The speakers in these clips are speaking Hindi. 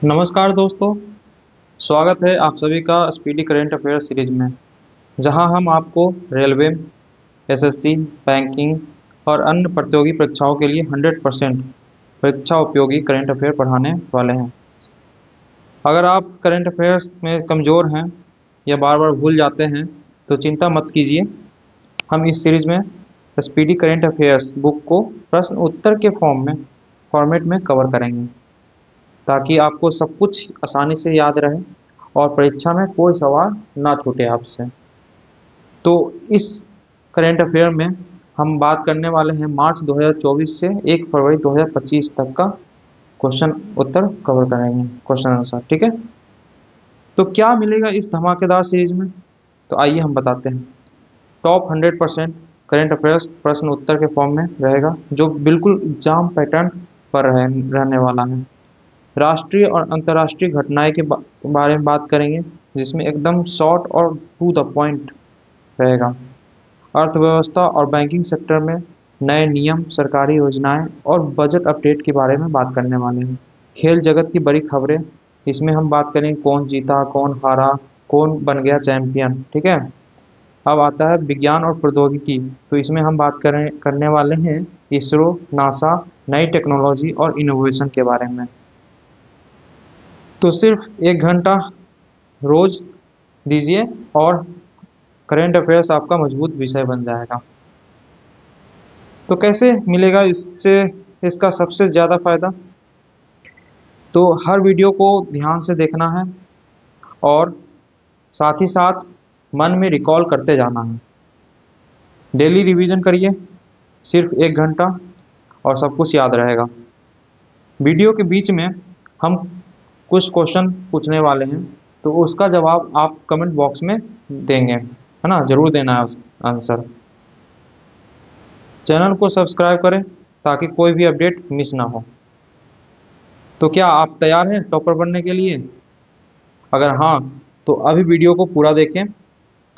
नमस्कार दोस्तों। स्वागत है आप सभी का स्पीडी करंट अफेयर सीरीज में, जहां हम आपको रेलवे, एसएससी, बैंकिंग और अन्य प्रतियोगी परीक्षाओं के लिए 100% परीक्षा उपयोगी करंट अफेयर पढ़ाने वाले हैं। अगर आप करंट अफेयर्स में कमज़ोर हैं या बार बार भूल जाते हैं तो चिंता मत कीजिए। हम इस सीरीज में स्पीडी करंट अफेयर्स बुक को प्रश्न उत्तर के फॉर्मेट में कवर करेंगे, ताकि आपको सब कुछ आसानी से याद रहे और परीक्षा में कोई सवाल ना छूटे आपसे। तो इस करंट अफेयर में हम बात करने वाले हैं मार्च 2024 से 1 फरवरी 2025 तक का क्वेश्चन उत्तर कवर करेंगे, क्वेश्चन आंसर। ठीक है, तो क्या मिलेगा इस धमाकेदार सीरीज में, तो आइए हम बताते हैं। टॉप 100% करंट अफेयर्स प्रश्न उत्तर के फॉर्म में रहेगा, जो बिल्कुल एग्जाम पैटर्न पर रहने वाला है। राष्ट्रीय और अंतर्राष्ट्रीय घटनाएं के बारे में बात करेंगे, जिसमें एकदम शॉर्ट और टू द पॉइंट रहेगा। अर्थव्यवस्था और बैंकिंग सेक्टर में नए नियम, सरकारी योजनाएं और बजट अपडेट के बारे में बात करने वाले हैं। खेल जगत की बड़ी खबरें, इसमें हम बात करेंगे कौन जीता, कौन हारा, कौन बन गया चैंपियन। ठीक है, अब आता है विज्ञान और प्रौद्योगिकी, तो इसमें हम बात करने वाले हैं इसरो, नासा, नई टेक्नोलॉजी और इनोवेशन के बारे में। तो सिर्फ 1 घंटा रोज दीजिए और करंट अफेयर्स आपका मजबूत विषय बन जाएगा। तो कैसे मिलेगा इससे इसका सबसे ज़्यादा फायदा? तो हर वीडियो को ध्यान से देखना है और साथ ही साथ मन में रिकॉल करते जाना है। डेली रिवीजन करिए, सिर्फ 1 घंटा, और सब कुछ याद रहेगा। वीडियो के बीच में हम कुछ क्वेश्चन पूछने वाले हैं, तो उसका जवाब आप कमेंट बॉक्स में देंगे, है ना, ज़रूर देना है उस आंसर। चैनल को सब्सक्राइब करें ताकि कोई भी अपडेट मिस ना हो। तो क्या आप तैयार हैं टॉपर बनने के लिए? अगर हाँ, तो अभी वीडियो को पूरा देखें,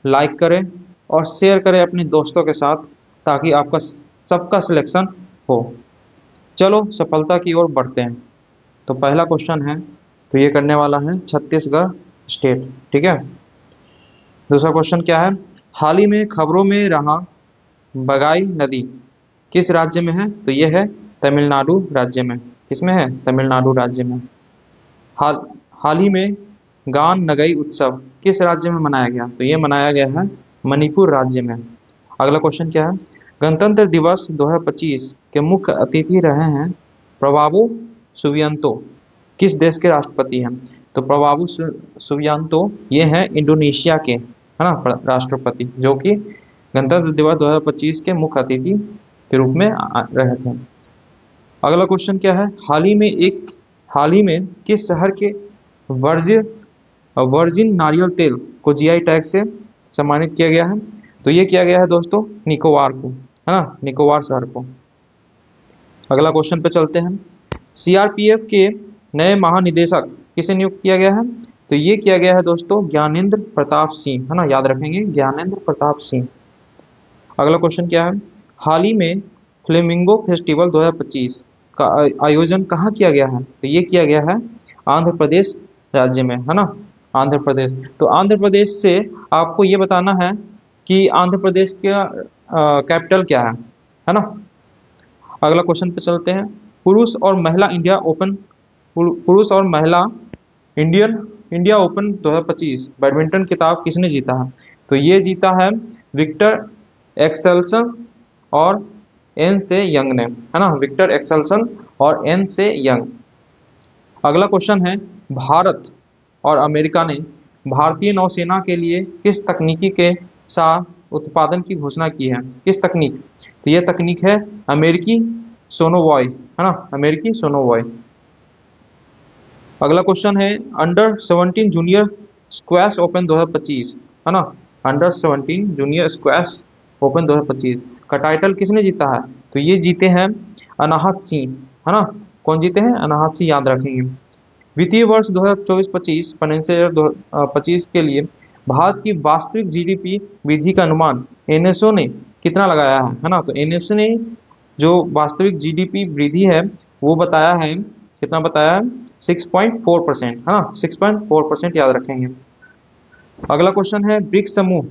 लाइक करें और शेयर करें अपने दोस्तों के साथ, ताकि आपका सबका सिलेक्शन हो। चलो सफलता की ओर बढ़ते हैं। तो पहला क्वेश्चन है, तो ये करने वाला है छत्तीसगढ़ स्टेट। ठीक है, दूसरा क्वेश्चन क्या है? हाल ही में खबरों में रहा बगाई नदी किस राज्य में है? तो ये है तमिलनाडु राज्य में। किसमें है? तमिलनाडु राज्य में। हाल हाल ही में गान नगई उत्सव किस राज्य में मनाया गया? तो ये मनाया गया है मणिपुर राज्य में। अगला क्वेश्चन क्या है? गणतंत्र दिवस 2025 के मुख्य अतिथि रहे हैं प्रभावो सुबियांतो किस देश के राष्ट्रपति हैं? तो प्रभावो सुबियांतो ये हैं इंडोनेशिया के, है ना, राष्ट्रपति, जो कि गणतंत्र दिवस 2025 के मुख्य अतिथि के रूप में रहे थे। अगला क्वेश्चन क्या है? हाल ही में किस शहर के वर्जिन वर्जिन नारियल तेल को जीआई टैग से सम्मानित किया गया है? तो ये किया गया है दोस्तों निकोबार को, है ना, निकोबार शहर को। अगला क्वेश्चन पे चलते हैं। सीआरपीएफ के नए महानिदेशक किसे नियुक्त किया गया है? तो ये किया गया है दोस्तों ज्ञानेंद्र प्रताप सिंह, है ना, याद रखेंगे, ज्ञानेंद्र प्रताप सिंह। अगला क्वेश्चन क्या है? हाल ही में फ्लेमिंगो फेस्टिवल 2025 का आयोजन कहाँ किया गया है? तो ये किया गया है आंध्र प्रदेश राज्य में, है ना, आंध्र प्रदेश। तो आंध्र प्रदेश से आपको ये बताना है कि आंध्र प्रदेश का कैपिटल क्या है ना। अगला क्वेश्चन पे चलते हैं। पुरुष और महिला इंडिया ओपन 2025 बैडमिंटन खिताब किसने जीता है? तो ये जीता है विक्टर एक्सेल्सन और एन से यंग ने, है ना, विक्टर एक्सेल्सन और एन से यंग। अगला क्वेश्चन है, भारत और अमेरिका ने भारतीय नौसेना के लिए किस तकनीकी के साथ उत्पादन की घोषणा की है? किस तकनीक? तो यह तकनीक है अमेरिकी सोनोवॉय, है ना, अमेरिकी सोनोवॉय। अगला क्वेश्चन है, अंडर 17 जूनियर स्क्वैश ओपन 2025, है ना, अंडर 17 जूनियर स्क्वैश ओपन 2025 का टाइटल किसने जीता है? तो ये जीते हैं अनाहत सिंह, है ना। कौन जीते हैं? अनाहत सिंह, याद रखेंगे। वित्तीय वर्ष 2024-25 फाइनेंशियल ईयर 25 के लिए भारत की वास्तविक जीडीपी वृद्धि का अनुमान एनएसओ ने कितना लगाया है ना। तो एनएसओ ने जो वास्तविक जीडीपी वृद्धि है वो बताया है कितना बताया है? 6.4%, है ना, 6.4% याद रखेंगे। अगला क्वेश्चन है, ब्रिक्स समूह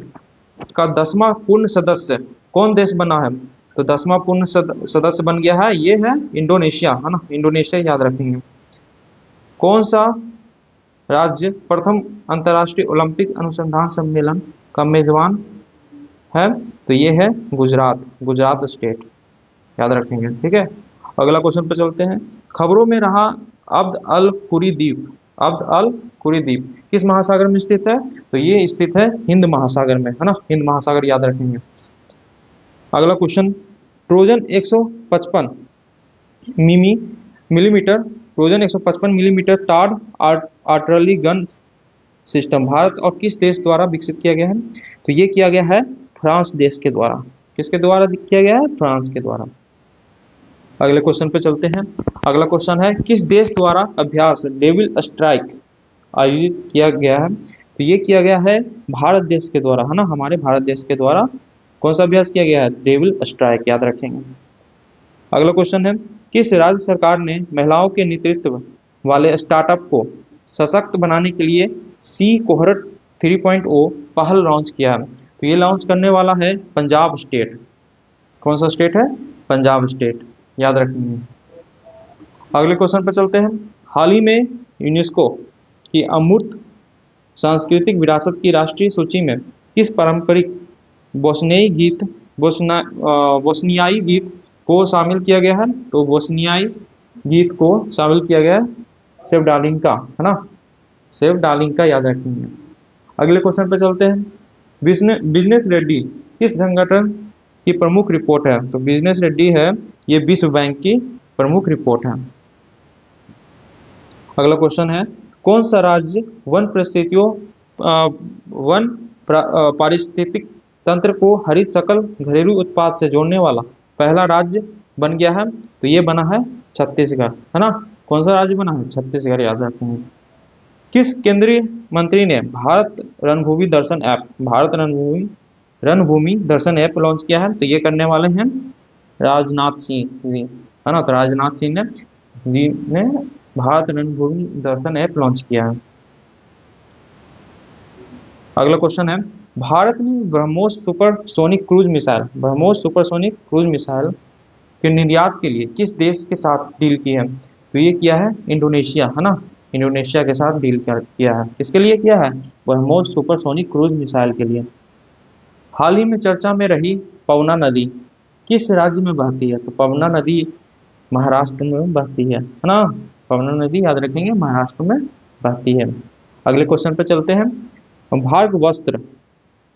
का 10वां पूर्ण सदस्य कौन देश बना है? तो 10वां पूर्ण सदस्य बन गया है, ये है इंडोनेशिया, है ना, इंडोनेशिया याद रखेंगे। कौन सा राज्य प्रथम अंतर्राष्ट्रीय ओलंपिक अनुसंधान सम्मेलन का मेजबान है? तो ये है गुजरात, गुजरात स्टेट याद रखेंगे। ठीक है, अगला क्वेश्चन पे चलते हैं। खबरों में रहा अब्द अल कुरी द्वीप, अब्द अल कुरी द्वीप किस महासागर में स्थित है? तो ये स्थित है हिंद महासागर में, है ना, हिंद महासागर याद रखेंगे। अगला क्वेश्चन, ट्रोजन 155 मिमी millimetre Trojan 155 millimetre Tod artillery gun system Bharat और किस देश द्वारा विकसित किया गया है? तो ये किया गया है फ्रांस देश के द्वारा। किसके द्वारा किया गया है? फ्रांस के द्वारा। अगले क्वेश्चन पे चलते हैं। अगला क्वेश्चन है, किस देश द्वारा अभ्यास डेविल स्ट्राइक आयोजित किया गया है? तो ये किया गया है भारत देश के द्वारा, है ना, हमारे भारत देश के द्वारा कौन सा अभ्यास किया गया है? डेविल स्ट्राइक याद रखेंगे। अगला क्वेश्चन है, किस राज्य सरकार ने महिलाओं के नेतृत्व वाले स्टार्टअप को सशक्त बनाने के लिए सी कोहरट 3.0 पहल लॉन्च किया है? तो ये लॉन्च करने वाला है पंजाब स्टेट। कौन सा स्टेट है? पंजाब स्टेट याद रखेंगे। अगले क्वेश्चन पर चलते हैं। हाल ही में यूनेस्को की अमूर्त सांस्कृतिक विरासत की राष्ट्रीय सूची में किस पारंपरिक बोस्नियाई गीत बोस्नियाई गीत को शामिल किया गया है? तो बोस्नियाई गीत को शामिल किया गया है सेवडालिंका, है ना, सेवडालिंका याद रखेंगे। अगले क्वेश्चन पर चलते हैं। बिजनेस रेड्डी किस संगठन की प्रमुख रिपोर्ट है? तो बिजनेस रेड्डी है, ये विश्व बैंक की प्रमुख रिपोर्ट है। अगला क्वेश्चन है, कौन सा राज्य पारिस्थितिक तंत्र को हरित सकल घरेलू उत्पाद से जोड़ने वाला पहला राज्य बन गया है? तो ये बना है छत्तीसगढ़, है ना। कौन सा राज्य बना है? छत्तीसगढ़ याद रखेंगे। किस केंद्रीय मंत्री ने भारत रणभूमि दर्शन ऐप लॉन्च किया है? तो ये करने वाले हैं राजनाथ सिंह जी, है ना, तो राजनाथ सिंह ने भारत रणभूमि दर्शन ऐप लॉन्च किया है। अगला क्वेश्चन है, भारत ने ब्रह्मोस सुपरसोनिक क्रूज मिसाइल के निर्यात के लिए किस देश के साथ डील की है? तो ये किया है इंडोनेशिया, है ना, इंडोनेशिया के साथ डील किया है। किसके लिए किया है? ब्रह्मोस सुपरसोनिक क्रूज मिसाइल के लिए। हाल ही में चर्चा में रही पवना नदी किस राज्य में बहती है? तो पवना नदी महाराष्ट्र में बहती है ना, पवना नदी याद रखेंगे महाराष्ट्र में बहती है। अगले क्वेश्चन पे चलते हैं। भार्गवस्त्र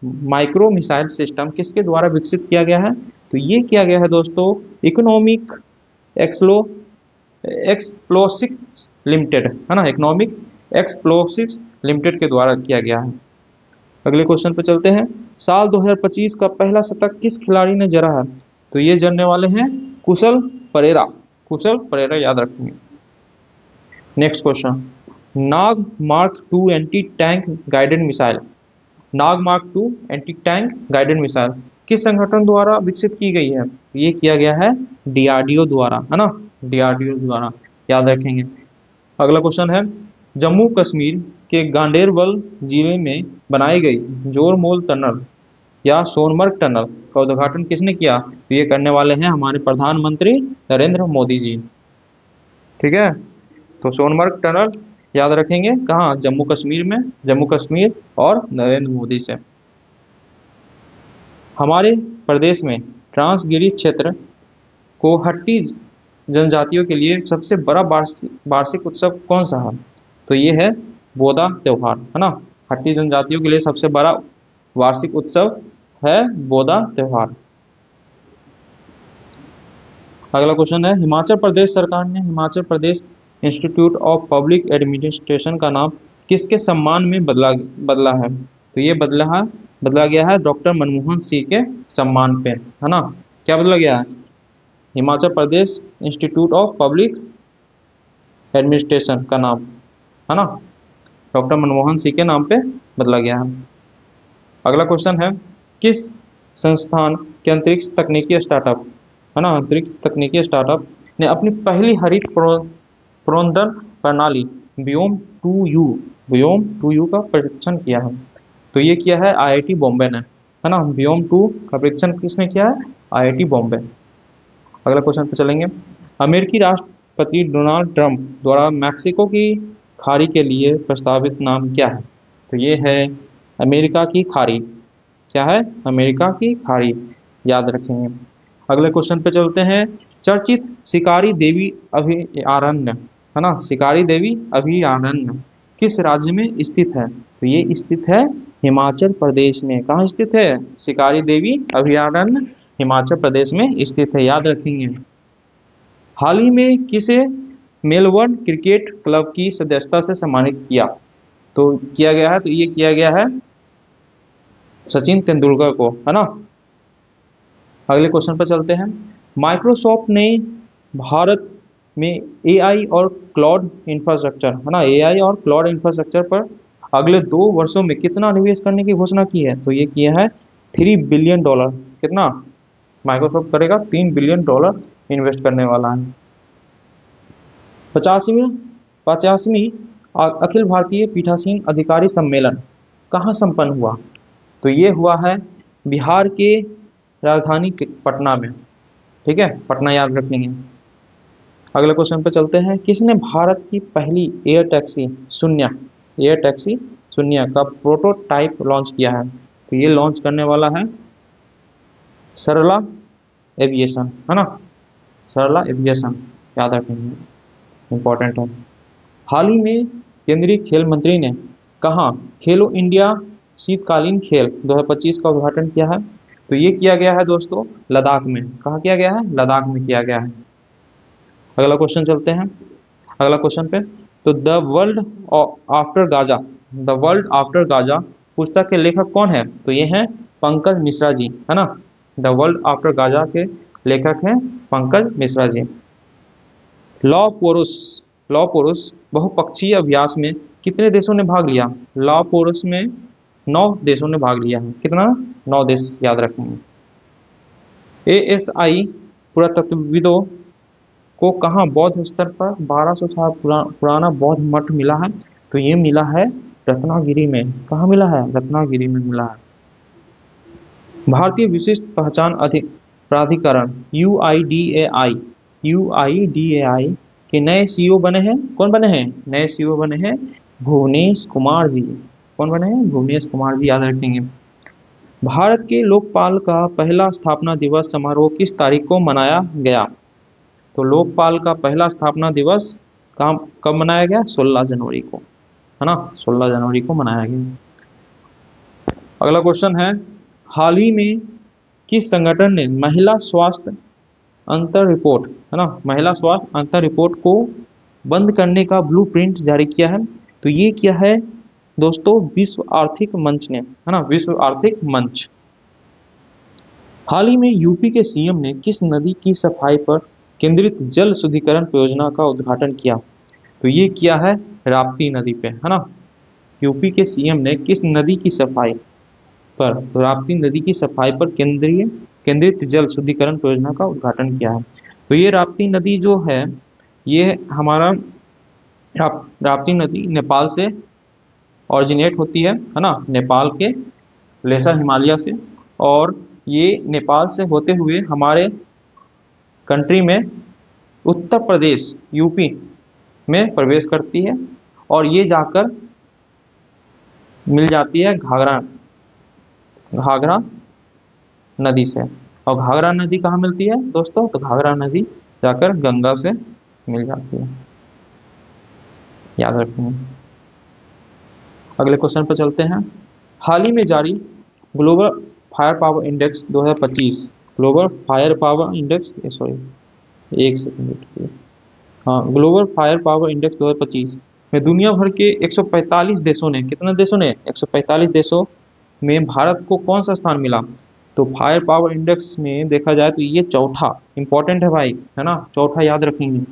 माइक्रो मिसाइल सिस्टम किसके द्वारा विकसित किया गया है? तो ये किया गया है दोस्तों इकोनॉमिक एक्सप्लोसिव्स लिमिटेड, है ना, इकोनॉमिक एक्सप्लोसिव्स लिमिटेड के द्वारा किया गया है। अगले क्वेश्चन पे चलते हैं। साल 2025 का पहला शतक किस खिलाड़ी ने जड़ा है? तो ये जड़ने वाले हैं कुशल परेरा याद रखेंगे। Next question, Nag mark 2 anti tank guided missile, Nag mark 2 anti tank guided missile किस संगठन द्वारा विकसित की गई है? ये किया गया है डीआरडीओ द्वारा, है ना, डीआरडीओ द्वारा याद रखेंगे। अगला क्वेश्चन है, जम्मू कश्मीर के गांडेरबल जिले में बनाई गई जोरमोल टनल या सोनमर्ग टनल का उद्घाटन किसने किया? तो ये करने वाले हैं हमारे प्रधानमंत्री नरेंद्र मोदी जी। ठीक है, तो सोनमर्ग टनल याद रखेंगे कहाँ? जम्मू कश्मीर में, जम्मू कश्मीर और नरेंद्र मोदी से। हमारे प्रदेश में ट्रांसगिरी क्षेत्र को हट्टी जनजातियों के लिए सबसे बड़ा वार्षिक उत्सव कौन सा है? तो ये है बोदा त्योहार, है ना, हट्टी जनजातियों के लिए सबसे बड़ा वार्षिक उत्सव है बोदा त्योहार। अगला क्वेश्चन है, हिमाचल प्रदेश सरकार ने Himachal Pradesh institute of public administration का नाम किसके सम्मान में बदला है? तो ये बदला गया है डॉक्टर मनमोहन सिंह के सम्मान पे, है ना। क्या बदला गया है? Himachal Pradesh institute of public administration का नाम, है ना, डॉक्टर मनमोहन सिंह के नाम पे बदला गया है। अगला क्वेश्चन है, किस संस्थान के अंतरिक्ष तकनीकी स्टार्टअप, है ना, अंतरिक्ष तकनीकी स्टार्टअप ने अपनी पहली हरित प्रोन्नन प्रणाली व्योम 2U का परीक्षण किया है? तो ये किया है IIT बॉम्बे ने, है ना। व्योम 2 का परीक्षण किसने किया है? IIT बॉम्बे। अगला क्वेश्चन पे चलेंगे। अमेरिकी राष्ट्रपति डोनाल्ड ट्रंप द्वारा मैक्सिको की खाड़ी के लिए प्रस्तावित नाम क्या है? तो ये है अमेरिका की खाड़ी। क्या है? अमेरिका की खाड़ी, याद रखेंगे। अगले क्वेश्चन पे चलते हैं। चर्चित शिकारी देवी अभयारण्य, है ना, शिकारी देवी अभयारण्य किस राज्य में स्थित है? तो ये स्थित है हिमाचल प्रदेश में। कहाँ स्थित है शिकारी देवी अभयारण्य? हिमाचल प्रदेश में स्थित है, याद रखेंगे। हाल ही में किसे मेलबर्न क्रिकेट क्लब की सदस्यता से सम्मानित किया? तो किया गया है, तो ये किया गया है सचिन तेंदुलकर को, है ना। अगले क्वेश्चन पर चलते हैं। माइक्रोसॉफ्ट ने भारत में AI और क्लाउड इंफ्रास्ट्रक्चर, है ना, AI और क्लाउड इंफ्रास्ट्रक्चर पर अगले 2 वर्षों में कितना निवेश करने की घोषणा की है? तो ये किया है $3 बिलियन। कितना माइक्रोसॉफ्ट करेगा? $3 बिलियन इन्वेस्ट करने वाला है। 50वीं अखिल भारतीय पीठासीन अधिकारी सम्मेलन कहाँ संपन्न हुआ? तो ये हुआ है बिहार के राजधानी पटना में। ठीक है, पटना याद रखेंगे। अगले क्वेश्चन पे चलते हैं। किसने भारत की पहली एयर टैक्सी शून्य का प्रोटोटाइप लॉन्च किया है? तो ये लॉन्च करने वाला है सरला एविएशन, है ना, सरला एविएशन, याद रखेंगे, इंपॉर्टेंट है। हाल ही में केंद्रीय खेल मंत्री ने कहाँ खेलो इंडिया शीतकालीन खेल 2025 का उद्घाटन किया है? तो ये किया गया है दोस्तों लद्दाख में। कहाँ किया गया है? लद्दाख में किया गया है। अगला क्वेश्चन चलते हैं। अगला क्वेश्चन पे, तो द वर्ल्ड आफ्टर गाजा पुस्तक के लेखक कौन है? तो ये हैं पंकज मिश्रा जी, है ना। द वर्ल्ड आफ्टर गाजा के लेखक हैं पंकज मिश्रा जी। लौ पोरुष बहुपक्षीय अभ्यास में कितने देशों ने भाग लिया? लौ पोरुष में 9 देशों ने भाग लिया है। कितना? 9 देश, याद रखेंगे। ASI पुरातत्वविदों को कहाँ बौद्ध स्तर पर 1200 साल पुराना बौद्ध मठ मिला है? तो ये मिला है रत्नागिरी में। कहाँ मिला है? रत्नागिरी में मिला है। भारतीय विशिष्ट पहचान प्राधिकरण UIDAI के नए CEO बने हैं। कौन बने हैं? नए CEO बने हैं भुवनेश कुमार जी। कौन बने हैं? भुवनेश कुमार जी, याद रखेंगे। भारत के लोकपाल का पहला स्थापना दिवस समारोह किस तारीख को मनाया गया? तो लोकपाल का पहला स्थापना दिवस कब मनाया गया? 16 जनवरी को, है ना, 16 जनवरी को मनाया गया। अगला क्वेश्चन है। हाल ही में किस संगठन ने महिला स्वास्थ्य अंतर रिपोर्ट, है ना, महिला स्वास्थ्य अंतर रिपोर्ट को बंद करने का ब्लूप्रिंट जारी किया है? तो ये किया है दोस्तों विश्व आर्थिक मंच ने, है ना, विश्व आर्थिक मंच। हाल ही में यूपी के CM ने किस नदी की सफाई पर केंद्रित जल शुद्धिकरण परियोजना का उद्घाटन किया? तो ये किया है राप्ती नदी पे, है ना। यूपी के CM ने किस नदी की सफाई पर, तो राप्ती नदी की सफाई पर केंद्रित जल शुद्धिकरण परियोजना का उद्घाटन किया है। तो ये राप्ती नदी जो है, ये हमारा राप्ती नदी नेपाल से ऑरिजिनेट होती है ना, नेपाल के लेसर हिमालय से, और ये नेपाल से होते हुए हमारे कंट्री में उत्तर प्रदेश यूपी में प्रवेश करती है, और ये जाकर मिल जाती है घाघरा नदी से। और घाघरा नदी कहाँ मिलती है दोस्तों? तो घाघरा नदी जाकर गंगा से मिल जाती है, याद रखेंगे। अगले क्वेश्चन पर चलते हैं। हाल ही में जारी global fire power index 2025, global fire power index, sorry एक सेकंड, हाँ, ग्लोबल फायर पावर इंडेक्स 2025 में दुनिया भर के 145 देशों ने, कितने देशों ने? 145 देशों में भारत को कौन सा स्थान मिला? तो फायर पावर इंडेक्स में देखा जाए तो ये चौथा, इंपॉर्टेंट है भाई, है ना, चौथा याद रखेंगे,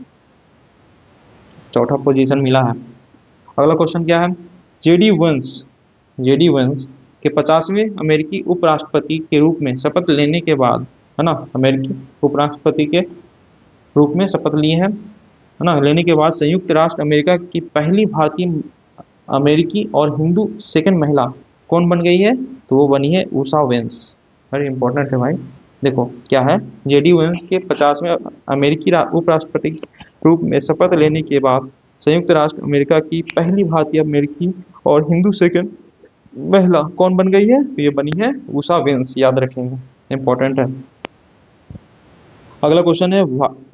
चौथा पोजीशन मिला है। अगला क्वेश्चन क्या है। जेडी वंस के 50वें अमेरिकी उपराष्ट्रपति के रूप में शपथ लेने के बाद, है ना, अमेरिकी उपराष्ट्रपति के रूप में शपथ लिए हैं है ना, लेने के बाद संयुक्त राष्ट्र अमेरिका की पहली भारतीय अमेरिकी और हिंदू सेकंड महिला कौन बन गई है? तो वो बनी है उषा वेंस। वेरी इंपॉर्टेंट है भाई। देखो क्या है, जेडी वेंस के 50वें अमेरिकी उपराष्ट्रपति के रूप में शपथ लेने के बाद संयुक्त राष्ट्र अमेरिका की पहली भारतीय अमेरिकी और हिंदू सेकंड महिला कौन बन गई है? तो ये बनी है उषा वेंस, याद रखेंगे, इंपॉर्टेंट है। अगला क्वेश्चन है,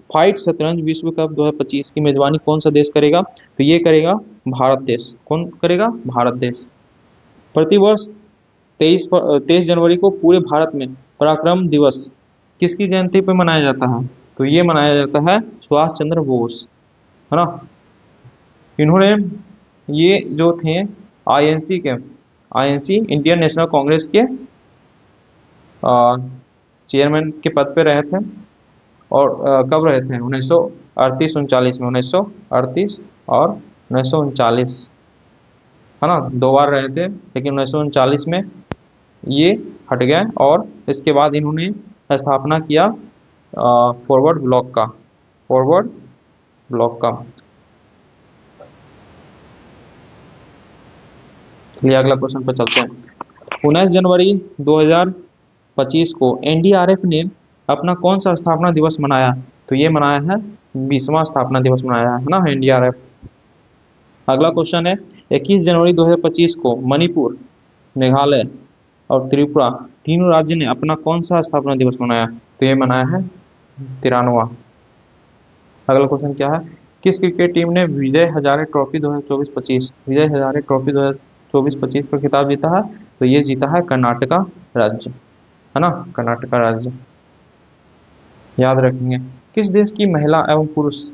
फाइट शतरंज विश्व कप 2025 की मेजबानी कौन सा देश करेगा? तो ये करेगा भारत देश। कौन करेगा? भारत देश। प्रतिवर्ष 23 जनवरी को पूरे भारत में पराक्रम दिवस किसकी जयंती पर मनाया जाता है? तो ये मनाया जाता है सुभाष चंद्र बोस, है ना। इन्होंने, ये जो थे आईएनसी के, आईएनसी इंडियन नेशनल कांग्रेस के चेयरमैन के पद पे रहे थे। और कब रहे थे? 1938-39 में, 1938 और 1939, है ना, 2 बार रहे थे, लेकिन 1939 में ये हट गए और इसके बाद इन्होंने स्थापना किया फॉरवर्ड ब्लॉक का, फॉरवर्ड ब्लॉक का। चलिए अगला क्वेश्चन पर चलते हैं। 19 जनवरी 2025 को एनडीआरएफ ने अपना कौन सा स्थापना दिवस मनाया? तो ये मनाया है 20वां स्थापना दिवस मनाया है ना एनडीआरएफ। अगला क्वेश्चन है, 21 जनवरी 2025 को मणिपुर, मेघालय और त्रिपुरा तीनों राज्य ने अपना कौन सा स्थापना दिवस मनाया? तो ये मनाया है 93वां। अगला क्वेश्चन क्या है, किस क्रिकेट टीम ने विजय हजारे ट्रॉफी 2024-25, विजय हजारे ट्रॉफी 2024-25 का खिताब जीता है? तो ये जीता है कर्नाटका राज्य, है ना, कर्नाटका राज्य, याद रखेंगे। किस देश की महिला एवं पुरुष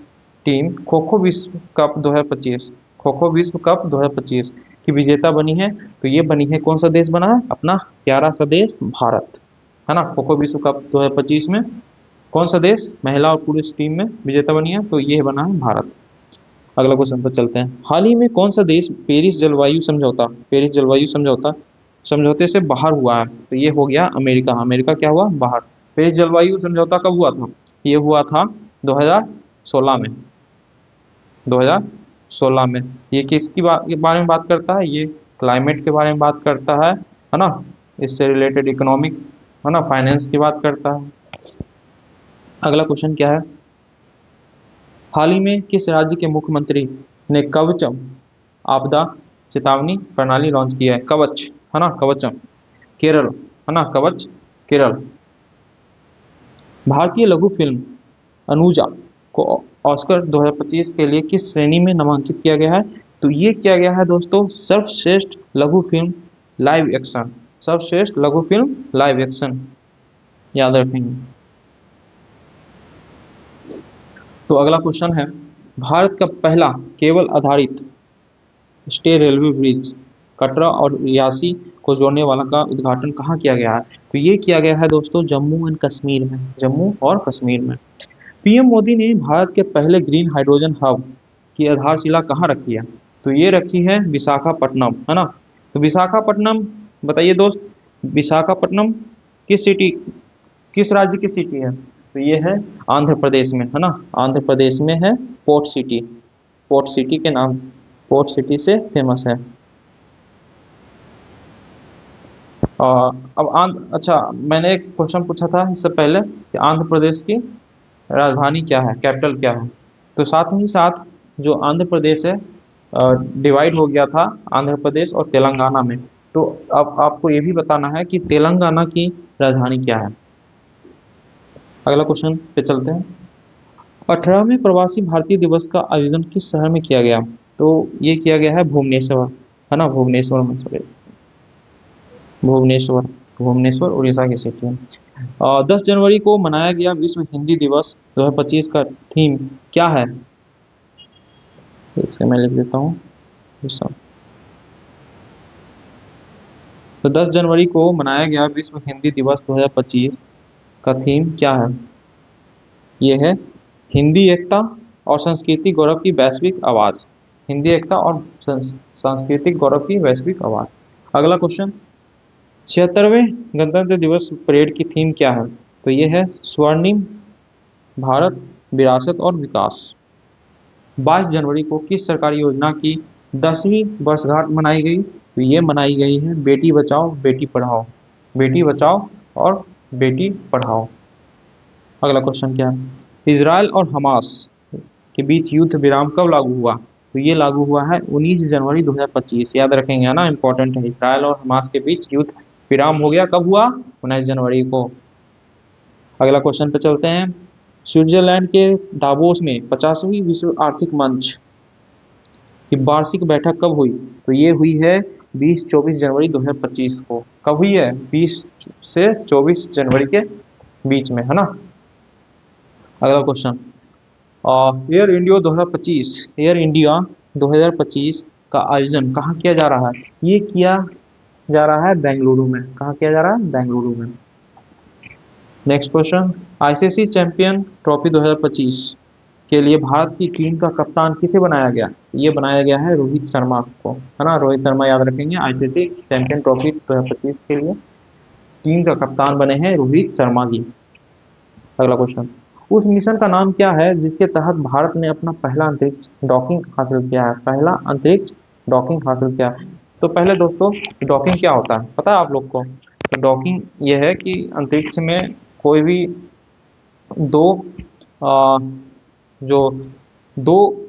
टीम खो खो विश्व कप 2025, खो खो विश्व कप 2025 की विजेता बनी है? तो ये बनी है, कौन सा देश बना है? अपना प्यारा सा देश भारत, है ना। खो खो विश्व कप 2025 में कौन सा देश महिला और पुरुष टीम में विजेता बनी है? तो ये बना है भारत। अगला क्वेश्चन पर चलते हैं। हाल ही में कौन सा देश पेरिस जलवायु समझौता, पेरिस जलवायु समझौता समझौते से बाहर हुआ है? तो ये हो गया अमेरिका। अमेरिका क्या हुआ? बाहर। पेरिस जलवायु समझौता कब हुआ था? ये हुआ था 2016 में, 2016 में। ये किसकी बारे में बात करता है? ये क्लाइमेट के बारे में बात करता है ना, इससे रिलेटेड इकोनॉमिक, है ना, फाइनेंस की बात करता है। अगला क्वेश्चन क्या है, हाल ही में किस राज्य के मुख्यमंत्री ने कवचम आपदा चेतावनी प्रणाली लॉन्च किया है? कवच, है ना, कवचम। केरल, है ना, कवच केरल। भारतीय लघु फिल्म अनुजा को ऑस्कर 2025 के लिए किस श्रेणी में नामांकित किया गया है? तो ये किया गया है दोस्तों सर्वश्रेष्ठ लघु फिल्म लाइव एक्शन, सर्वश्रेष्ठ लघु फिल्म लाइव एक्शन, याद रखेंगे। तो अगला क्वेश्चन है, भारत का पहला केबल आधारित स्टे रेलवे ब्रिज कटरा और रियासी को जोड़ने वाला का उद्घाटन कहाँ किया गया है? तो ये किया गया है दोस्तों जम्मू एंड कश्मीर में, जम्मू और कश्मीर में। पीएम मोदी ने भारत के पहले ग्रीन हाइड्रोजन हब की आधारशिला कहाँ रखी है? तो ये रखी है विशाखापट्टनम, है ना। तो विशाखापट्टनम, बताइए दोस्त, विशाखापट्टनम किस सिटी, किस राज्य की सिटी है? तो ये है आंध्र प्रदेश में, है ना, आंध्र प्रदेश में है। पोर्ट सिटी, पोर्ट सिटी के नाम, पोर्ट सिटी से फेमस है। अब अच्छा, मैंने एक क्वेश्चन पूछा था इससे पहले कि आंध्र प्रदेश की राजधानी क्या है, कैपिटल क्या है? तो साथ ही साथ जो आंध्र प्रदेश है डिवाइड हो गया था आंध्र प्रदेश और तेलंगाना में। तो अब आपको ये भी बताना है कि तेलंगाना की राजधानी क्या है। अगला क्वेश्चन पे चलते हैं। 18वें प्रवासी भारतीय दिवस का आयोजन किस शहर में किया गया? तो ये किया गया है भुवनेश्वर, है ना, भुवनेश्वर में, सॉरी, भुवनेश्वर, भुवनेश्वर उड़ीसा की सिटी है। 10 जनवरी को मनाया गया विश्व हिंदी दिवस 2025 का थीम क्या है? इसे मैं लिख देता हूँ। तो 10 जनवरी को मनाया गया विश्व हिंदी दिवस 2025 का थीम क्या है? ये है हिंदी एकता और सांस्कृतिक गौरव की वैश्विक आवाज, हिंदी एकता और सांस्कृतिक गौरव की वैश्विक आवाज। अगला क्वेश्चन, 76वें गणतंत्र दिवस परेड की थीम क्या है? तो ये है स्वर्णिम भारत, विरासत और विकास। 22 जनवरी को किस सरकारी योजना की 10वीं वर्षगांठ मनाई गई? तो ये मनाई गई है बेटी बचाओ बेटी पढ़ाओ। बेटी बचाओ और बेटी पढ़ाओ। अगला क्वेश्चन क्या है? इजराइल और हमास के बीच युद्ध विराम कब लागू हुआ? तो ये लागू हुआ है 19 जनवरी 2025। याद रखेंगे ना, इंपॉर्टेंट है। इजराइल और हमास के बीच युद्ध विराम हो गया, कब हुआ? 19 जनवरी को। अगला क्वेश्चन पे चलते हैं। स्विट्जरलैंड के दावोस में 50वीं विश्व आर्थिक मंच की वार्षिक बैठक कब हुई? तो ये हुई है 20-24 जनवरी 2025 को। कब हुई है? 20 से 24 जनवरी के बीच में, है ना। अगला क्वेश्चन, एयर इंडिया 2025 का आयोजन कहाँ किया जा रहा है? ये किया जा रहा है बेंगलुरु में। कहाँ किया जा रहा है? बेंगलुरु में। Next question, ICC champion trophy 2025 के लिए भारत की टीम का कप्तान किसे बनाया गया? ये बनाया गया है रोहित शर्मा को, है ना। रोहित शर्मा याद रखेंगे। आईसीसी चैंपियन ट्रॉफी 2025 के लिए टीम का कप्तान बने हैं रोहित शर्मा जी। अगला क्वेश्चन, उस मिशन का नाम क्या है जिसके तहत भारत ने अपना पहला अंतरिक्ष डॉकिंग हासिल किया है? पहला अंतरिक्ष डॉकिंग हासिल किया है। तो पहले दोस्तों, डॉकिंग क्या होता है पता है आप लोग को? तो डॉकिंग यह है कि अंतरिक्ष में कोई भी दो आ, जो दो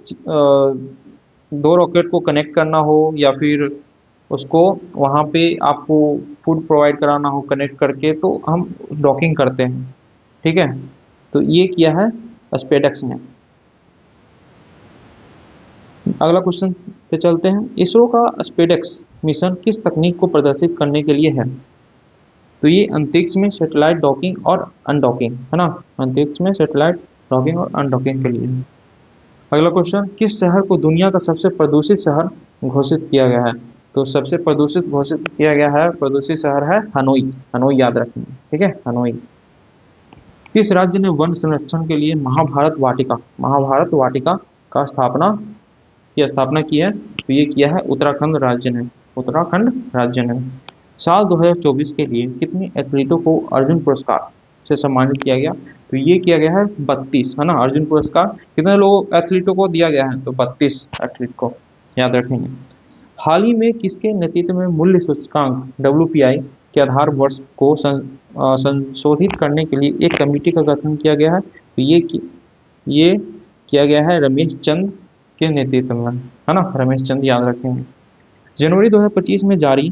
दो रॉकेट को कनेक्ट करना हो, या फिर उसको वहाँ पे आपको फूड प्रोवाइड कराना हो कनेक्ट करके, तो हम डॉकिंग करते हैं। ठीक है, तो ये किया है स्पेडक्स ने। अगला क्वेश्चन पे चलते हैं। इसरो का स्पेडक्स मिशन किस तकनीक को प्रदर्शित करने के लिए है? तो ये अंतरिक्ष में सैटेलाइट डॉकिंग और अनडॉकिंग, है ना। अंतरिक्ष में सैटेलाइट डॉकिंग और अनडॉकिंग के लिए है। अगला क्वेश्चन, किस शहर को दुनिया का सबसे प्रदूषित शहर घोषित किया गया है? तो सबसे प्रदूषित घोषित किया गया है, प्रदूषित शहर है हनोई। हनोई याद रखेंगे, ठीक है, हनोई। किस राज्य ने वन संरक्षण के लिए महाभारत वाटिका का स्थापना की है? तो ये किया है उत्तराखंड राज्य ने। उत्तराखंड राज्य ने। साल 2024 के लिए कितने एथलीटों को अर्जुन पुरस्कार से सम्मानित किया गया? तो ये किया गया है 32, है ना। अर्जुन पुरस्कार कितने लोग एथलीटों को दिया गया है? तो 32 एथलीट को, याद रखेंगे। हाल ही में किसके नेतृत्व में मूल्य सूचकांक WPI के आधार वर्ष को संशोधित करने के लिए एक कमेटी का गठन किया गया है? तो ये किया गया है रमेश चंद के नेतृत्व में, है ना। रमेश चंद याद रखेंगे। जनवरी 2025 में जारी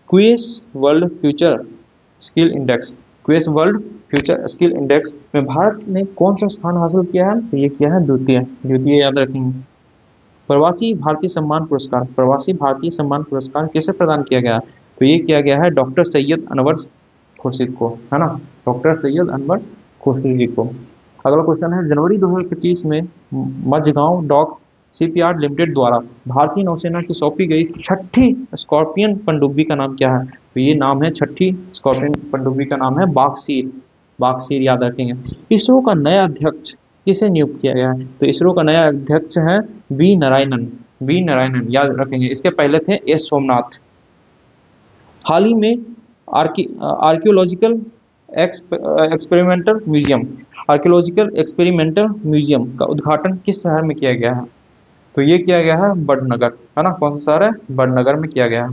Quess world future skill index में भारत ने कौन सा स्थान हासिल किया है? तो ये किया है द्वितीय, याद रखेंगे। प्रवासी भारतीय सम्मान पुरस्कार किसे प्रदान किया गया? तो ये किया गया है डॉक्टर सैयद अनवर खुर्शीद को, है ना। डॉक्टर सैयद अनवर खुर्शीद जी को। अगला क्वेश्चन है, जनवरी 2025 में मझगांव डॉक शिपयार्ड लिमिटेड द्वारा भारतीय नौसेना की सौंपी गई छठी स्कॉर्पियन पनडुब्बी का नाम क्या है? तो ये नाम है, छठी स्कॉर्पियन पनडुब्बी का नाम है बागसीर, याद रखेंगे। इसरो का नया अध्यक्ष किसे नियुक्त किया गया है? तो इसरो का नया अध्यक्ष है वी नारायणन, याद रखेंगे। इसके पहले थे एस सोमनाथ। हाल ही में आर्कियोलॉजिकल एक्सपेरिमेंटल म्यूजियम का उद्घाटन किस शहर में किया गया है? तो ये किया गया है बड़नगर, है ना। कौन सा शहर है? बड़नगर में किया गया है।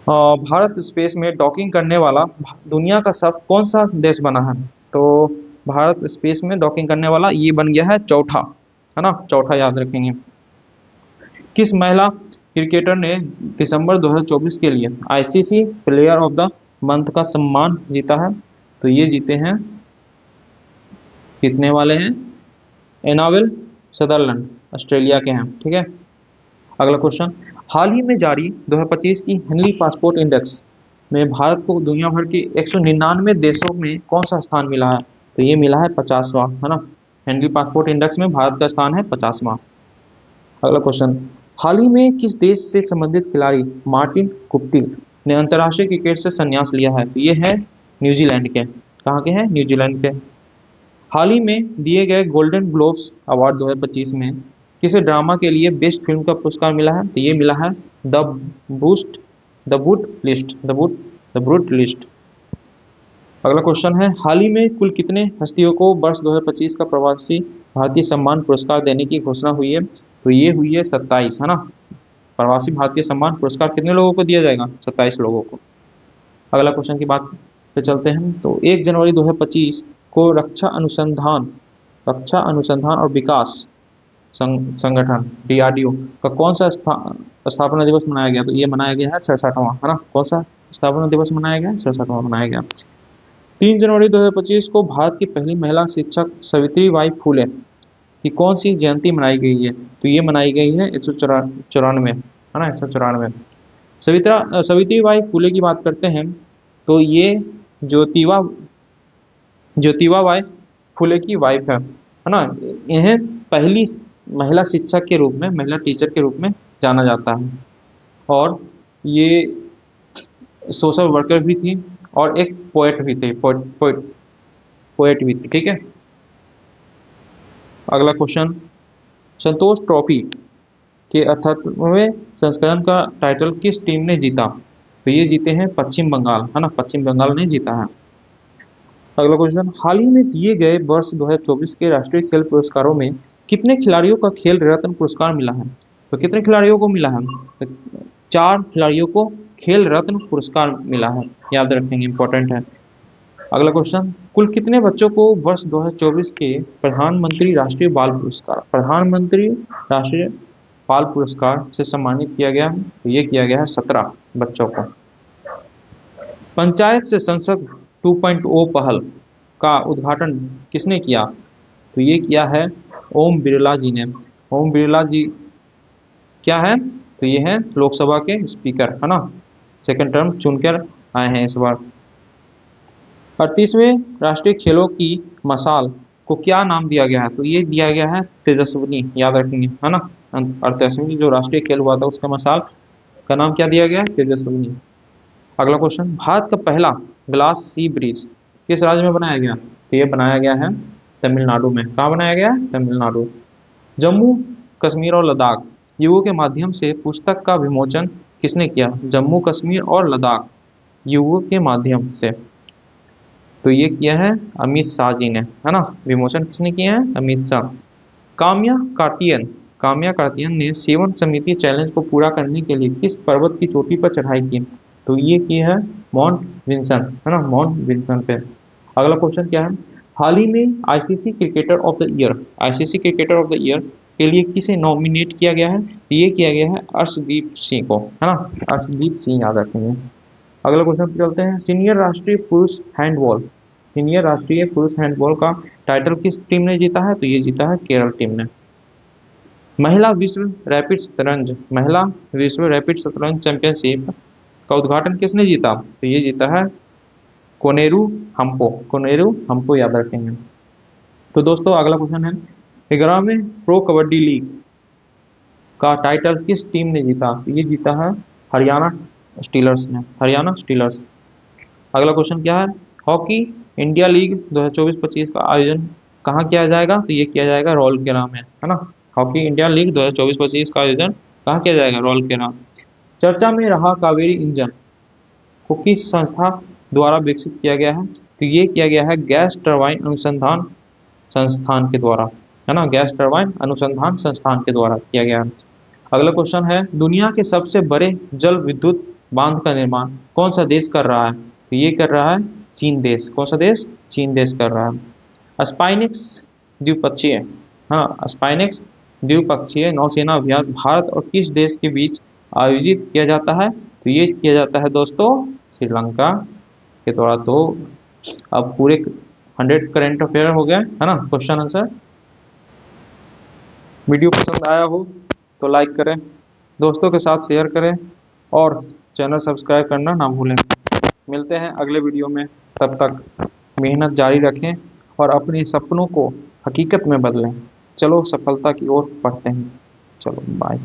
भारत स्पेस में डॉकिंग करने वाला दुनिया का सब कौन सा देश बना है? तो भारत स्पेस में डॉकिंग करने वाला ये बन गया है चौथा, है ना, चौथा, याद रखेंगे। किस महिला क्रिकेटर ने दिसंबर 2024 के लिए ICC player of the month का सम्मान जीता है? तो ये जीते हैं, जीतने वाले हैं एनावेल सदरलैंड, ऑस्ट्रेलिया के हैं, ठीक है। अगला क्वेश्चन, हाल ही में जारी 2025 की हेनली पासपोर्ट इंडेक्स में भारत को दुनिया भर के 199 देशों में कौन सा स्थान मिला है? तो ये मिला है 50वां, है ना। हेनली पासपोर्ट इंडेक्स में भारत का स्थान है 50वां। अगला क्वेश्चन, हाल ही में किस देश से संबंधित खिलाड़ी मार्टिन गुप्टिल ने अंतर्राष्ट्रीय क्रिकेट से संन्यास लिया है? तो ये है न्यूजीलैंड के। कहाँ के हैं? न्यूजीलैंड के। हाल ही में दिए गए गोल्डन ग्लोब्स अवार्ड 2025 में किसे ड्रामा के लिए बेस्ट फिल्म का पुरस्कार मिला है? तो ये मिला है द ब्रूट लिस्ट। अगला क्वेश्चन है, हाल ही में कुल कितने हस्तियों को वर्ष 2025 का प्रवासी भारतीय सम्मान पुरस्कार देने की घोषणा हुई है? तो ये हुई है 27, है ना। प्रवासी भारतीय सम्मान पुरस्कार कितने लोगों को दिया जाएगा? 27 लोगों को। अगला क्वेश्चन की बात पे चलते हैं। तो 1 जनवरी 2025 को रक्षा अनुसंधान और विकास संगठन DRDO का कौन सा स्थापना दिवस मनाया गया? तो ये मनाया गया है 67वां, है ना। कौन सा स्थापना दिवस मनाया गया? 67वां मनाया गया। 3 जनवरी 2025 को भारत की पहली महिला शिक्षक सावित्री बाई फुले की कौन सी जयंती मनाई गई है? तो ये मनाई गई है 194, है ना, 194। सावित्री बाई फुले की बात करते हैं तो ये ज्योतिबा ज्योतिबा बाई फुले की वाइफ है ना। इन्हें पहली महिला शिक्षक के रूप में, महिला टीचर के रूप में जाना जाता है, और ये सोशल वर्कर भी थी और एक पोएट भी थे, पोएट भी थी, ठीक है। अगला क्वेश्चन, संतोष ट्रॉफी के 78वें संस्करण का टाइटल किस टीम ने जीता? तो ये जीते हैं पश्चिम बंगाल, है ना, पश्चिम बंगाल ने जीता है। अगला क्वेश्चन, हाल ही में दिए गए वर्ष 2024 के राष्ट्रीय खेल पुरस्कारों में कितने खिलाड़ियों का खेल रत्न पुरस्कार मिला है? तो कितने खिलाड़ियों को मिला है? तो 4 खिलाड़ियों को खेल रत्न पुरस्कार मिला है, याद रखेंगे, इंपॉर्टेंट है। अगला क्वेश्चन, कुल कितने बच्चों को वर्ष 2024 के प्रधानमंत्री राष्ट्रीय बाल पुरस्कार से सम्मानित किया गया है? तो ये किया गया है 17 बच्चों को। पंचायत से संसद 2.0 पहल का उद्घाटन किसने किया? तो ये किया है ओम बिरला जी ने। ओम बिरला जी क्या है? तो ये है लोकसभा के स्पीकर, है ना, सेकंड टर्म चुनकर आए हैं इस बार। 38वें राष्ट्रीय खेलों की मशाल को क्या नाम दिया गया है? तो ये दिया गया है तेजस्विनी, याद रखेंगे, है ना। 38वें जो राष्ट्रीय खेल हुआ था उसका मशाल का नाम क्या दिया गया है? तेजस्विनी। अगला क्वेश्चन, भारत का पहला ग्लास सी ब्रिज किस राज्य में बनाया गया? तो ये बनाया गया है तमिलनाडु में। कहाँ बनाया गया है? तमिलनाडु। जम्मू कश्मीर और लद्दाख युगों के माध्यम से पुस्तक का विमोचन किसने किया? जम्मू कश्मीर और लद्दाख युगों के माध्यम से, तो ये किया है अमित शाह जी ने, है ना। विमोचन किसने किया है? अमित शाह। काम्या कार्तियन ने सेवन समिति चैलेंज को पूरा करने के लिए किस पर्वत की चोटी पर चढ़ाई की? तो ये की है माउंट विंसन, है ना, माउंट विंसन पे। अगला क्वेश्चन क्या है, हाल ही में ICC cricketer of the year के लिए किसे नॉमिनेट किया गया है? तो ये किया गया है अर्शदीप सिंह को, है ना, अर्शदीप सिंह, याद रखेंगे। अगला क्वेश्चन पे चलते हैं, सीनियर राष्ट्रीय पुरुष हैंडबॉल का टाइटल किस टीम ने जीता है? तो ये जीता है केरल टीम ने। महिला विश्व रैपिड शतरंज चैंपियनशिप का उद्घाटन किसने जीता? तो ये जीता है कोनेरू हम्पो, याद रखेंगे। तो दोस्तों अगला क्वेश्चन है, 11वें प्रो कबड्डी लीग का टाइटल किस टीम ने जीता? तो ये जीता है हरियाणा स्टीलर्स ने, हरियाणा स्टीलर्स। अगला क्वेश्चन क्या है, हॉकी इंडिया लीग 2024-25 का आयोजन कहाँ किया जाएगा? तो ये किया जाएगा रौलकेला में, है ना। हॉकी इंडिया लीग 2024-25 का आयोजन कहाँ किया जाएगा? रौलकेला। चर्चा में रहा कावेरी इंजन को किस संस्था द्वारा विकसित किया गया है? तो ये किया गया है गैस टरबाइन अनुसंधान संस्थान के द्वारा, है ना, गैस टरबाइन अनुसंधान संस्थान के द्वारा किया गया है। अगला क्वेश्चन है, दुनिया के सबसे बड़े जल विद्युत बांध का निर्माण कौन सा देश कर रहा है? तो ये कर रहा है चीन देश। कौन सा देश? चीन देश कर रहा है। स्पाइनिक्स द्विपक्षीय, हाँ, स्पाइनिक्स द्विपक्षीय नौसेना अभ्यास भारत और किस देश के बीच आयोजित किया जाता है? तो ये किया जाता है दोस्तों श्रीलंका के द्वारा। तो अब पूरे 100 करंट अफेयर हो गए, है ना, क्वेश्चन आंसर। वीडियो पसंद आया हो तो लाइक करें, दोस्तों के साथ शेयर करें और चैनल सब्सक्राइब करना ना भूलें। मिलते हैं अगले वीडियो में, तब तक मेहनत जारी रखें और अपने सपनों को हकीकत में बदलें। चलो सफलता की ओर बढ़ते हैं, चलो बाय।